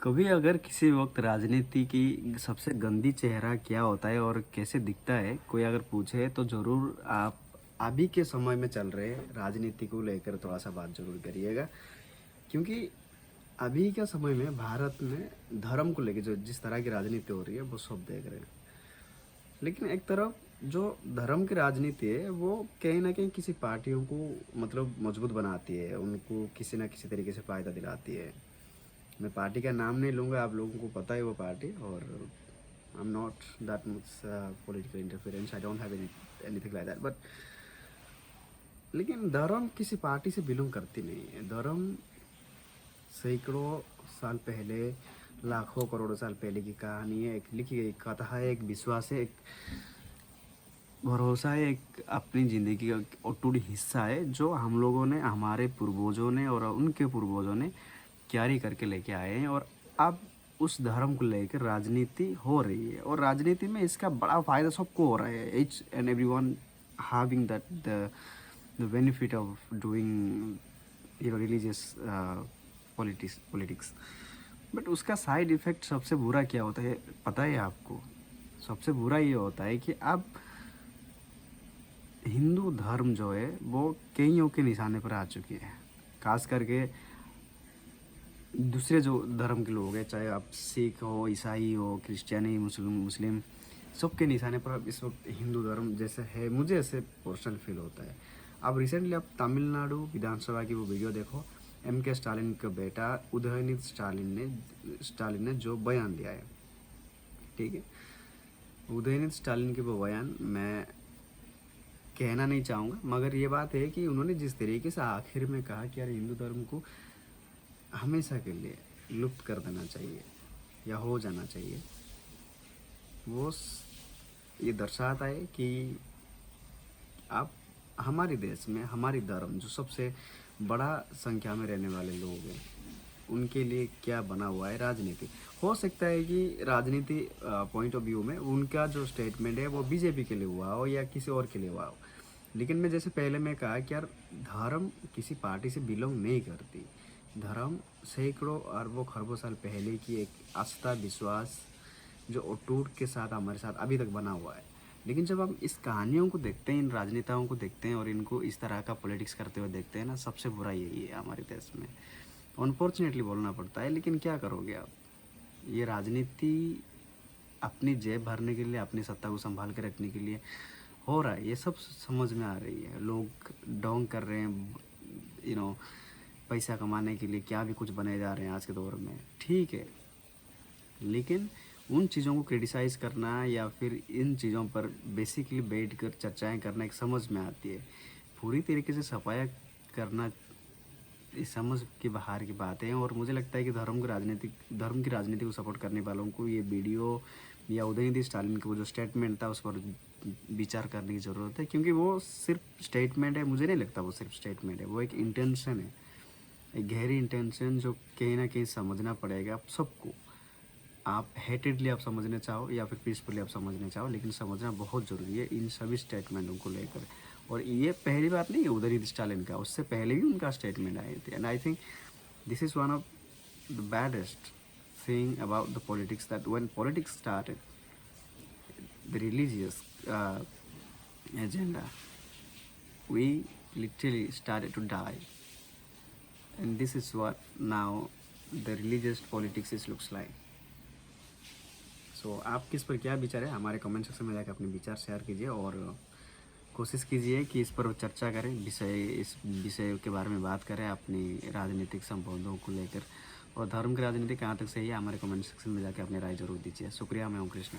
कभी अगर किसी वक्त राजनीति की सबसे गंदी चेहरा क्या होता है और कैसे दिखता है, कोई अगर पूछे तो ज़रूर आप अभी के समय में चल रहे राजनीति को लेकर थोड़ा सा बात ज़रूर करिएगा। क्योंकि अभी के समय में भारत में धर्म को लेकर जो जिस तरह की राजनीति हो रही है वो सब देख रहे हैं। लेकिन एक तरफ जो धर्म की राजनीति है वो कहीं ना कहीं किसी पार्टियों को मतलब मजबूत बनाती है, उनको किसी ना किसी तरीके से फ़ायदा दिलाती है। मैं पार्टी का नाम नहीं लूँगा, आप लोगों को पता है वो पार्टी। और I am not that much political interference, I don't have anything like that, but लेकिन धर्म किसी पार्टी से बिलोंग करती नहीं है। धर्म सैकड़ों साल पहले, लाखों करोड़ों साल पहले की कहानी है, एक लिखी गई कथा है, एक विश्वास है, एक भरोसा है, एक अपनी ज़िंदगी का अटूट हिस्सा है जो हम लोगों ने, हमारे पूर्वजों ने और उनके पूर्वजों ने कैरी करके लेके आए हैं। और अब उस धर्म को लेकर राजनीति हो रही है और राजनीति में इसका बड़ा फ़ायदा सबको हो रहा है। Each and everyone having that the benefit of doing religious politics. But उसका साइड इफ़ेक्ट सबसे बुरा क्या होता है पता है आपको? सबसे बुरा ये होता है कि अब हिंदू धर्म जो है वो कईयों के निशाने पर आ चुकी है। खास करके दूसरे जो धर्म के लोग हैं, चाहे आप सिख हो, ईसाई हो, क्रिश्चियनी, मुस्लिम, सबके निशाने पर अब इस वक्त हिंदू धर्म जैसे है। मुझे ऐसे पर्सनल फील होता है। अब रिसेंटली आप तमिलनाडु विधानसभा की वो वीडियो देखो, के स्टालिन का बेटा उदयनिधि स्टालिन ने जो बयान दिया है, ठीक है, उदयनिधि स्टालिन के वो बयान मैं कहना नहीं चाहूँगा, मगर ये बात है कि उन्होंने जिस तरीके से आखिर में कहा कि यार हिंदू धर्म को हमेशा के लिए लुप्त कर देना चाहिए या हो जाना चाहिए, वो ये दर्शाता है कि आप हमारे देश में हमारी धर्म जो सबसे बड़ा संख्या में रहने वाले लोग हैं उनके लिए क्या बना हुआ है राजनीति। हो सकता है कि राजनीति पॉइंट ऑफ व्यू में उनका जो स्टेटमेंट है वो बीजेपी के लिए हुआ हो या किसी और के लिए हुआ हो, लेकिन मैं जैसे पहले मैं कहा कि यार धर्म किसी पार्टी से बिलोंग नहीं करती। धर्म सैकड़ों अरबों खरबों साल पहले की एक आस्था, विश्वास जो अटूट के साथ हमारे साथ अभी तक बना हुआ है। लेकिन जब हम इस कहानियों को देखते हैं, इन राजनेताओं को देखते हैं और इनको इस तरह का पॉलिटिक्स करते हुए देखते हैं ना, सबसे बुरा यही है हमारे देश में। अनफॉर्चुनेटली बोलना पड़ता है, लेकिन क्या करोगे आप। ये राजनीति अपनी जेब भरने के लिए, अपनी सत्ता को संभाल कर रखने के लिए हो रहा है। ये सब समझ में आ रही है। लोग डोंग कर रहे हैं, पैसा कमाने के लिए क्या भी कुछ बने जा रहे हैं आज के दौर में, ठीक है। लेकिन उन चीज़ों को क्रिटिसाइज़ करना या फिर इन चीज़ों पर बेसिकली बैठ कर चर्चाएँ करना एक समझ में आती है। पूरी तरीके से सफाया करना इस समझ के बाहर की बात है। और मुझे लगता है कि धर्म की राजनीति को सपोर्ट करने वालों को ये वीडियो या उदयनिधि स्टालिन का वो जो स्टेटमेंट था उस पर विचार करने की ज़रूरत है। क्योंकि वो सिर्फ स्टेटमेंट है, मुझे नहीं लगता वो सिर्फ स्टेटमेंट है, वो एक इंटेंशन है, एक गहरी इंटेंशन जो कहीं ना कहीं समझना पड़ेगा आप सबको। आप हेटेडली आप समझना चाहो या फिर पीसफुली आप समझना चाहो, लेकिन समझना बहुत ज़रूरी है इन सभी स्टेटमेंटों को लेकर। और ये पहली बात नहीं है उदयनिधि स्टालिन का, उससे पहले भी उनका स्टेटमेंट आए थे। And I think this is one of the baddest thing about the politics, that when politics started the religious agenda, we literally started to die. And this is what now the religious politics is looks like. So आप किस पर क्या विचार है, हमारे comment section में जाकर अपने विचार शेयर कीजिए और कोशिश कीजिए कि इस पर चर्चा करें, इस विषय के बारे में बात करें अपनी राजनीतिक संबंधों को लेकर। और धर्म की राजनीति कहाँ तक सही है, हमारे कमेंट सेक्शन में जाकर अपनी राय जरूर दीजिए। शुक्रिया, मैं हूँ कृष्ण।